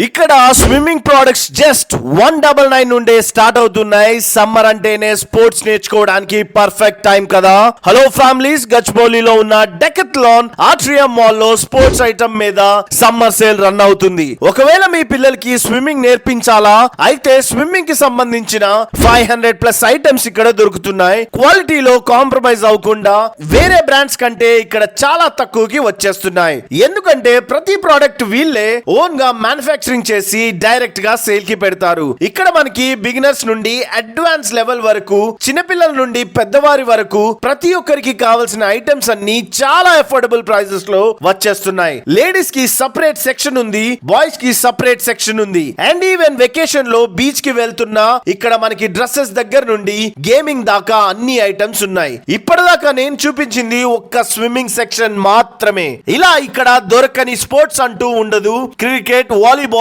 ఇక్కడ swimming products just 199 నుండే start అవుతున్నాయి. సమ్మర్ అంటేనే స్పోర్ట్స్ నేర్చుకోవడానికి పర్ఫెక్ట్ టైం కదా. హలో ఫ్యామిలీస్, గచ్చిబౌలిలో ఉన్న డెకత్లాన్ ఆట్రియం మాల్ లో స్పోర్ట్స్ ఐటమ్ మీద సమ్మర్ సేల్ రన్ అవుతుంది. ఒకవేళ మీ పిల్లలకి స్విమ్మింగ్ నేర్పించాలా అయితే స్విమ్మింగ్ కి సంబంధించిన 500+ ఐటమ్స్ ఇక్కడ దొరుకుతున్నాయి. క్వాలిటీలో కాంప్రమైజ్ అవ్వకుండా వేరే బ్రాండ్స్ కంటే ఇక్కడ చాలా తక్కువకి వచ్చేస్తున్నాయి. ఎందుకంటే ప్రతి ప్రోడక్ట్ వీళ్ళే ఓన్ గా మ్యానుఫ్యాక్చరింగ్ చేసి డైరెక్ట్ గా సేల్ కి పెడతారు. ఇక్కడ మనకి బిగినర్స్ నుండి అడ్వాన్స్ లెవెల్ వరకు, చిన్నపిల్లల నుండి పెద్దవారి వరకు ప్రతి ఒక్కరికి కావాల్సిన ఐటమ్స్ అన్ని చాలా అఫోర్డబుల్ ప్రైసెస్ లో వచ్చేస్తున్నాయి. లేడీస్ కి సపరేట్ సెక్షన్ ఉంది, బాయ్స్ కి సపరేట్ సెక్షన్ ఉంది. అండ్ ఈవెన్ వెకేషన్ లో బీచ్ కి వెళ్తున్నా ఇక్కడ మనకి డ్రెస్సెస్ దగ్గర నుండి గేమింగ్ దాకా అన్ని ఐటమ్స్ ఉన్నాయి. ఇప్పటిదాకా నేను చూపించింది ఒక్క స్విమ్మింగ్ సెక్షన్ మాత్రమే. ఇలా ఇక్కడ దొరకని స్పోర్ట్స్ అంటూ ఉండదు. Cricket, volleyball,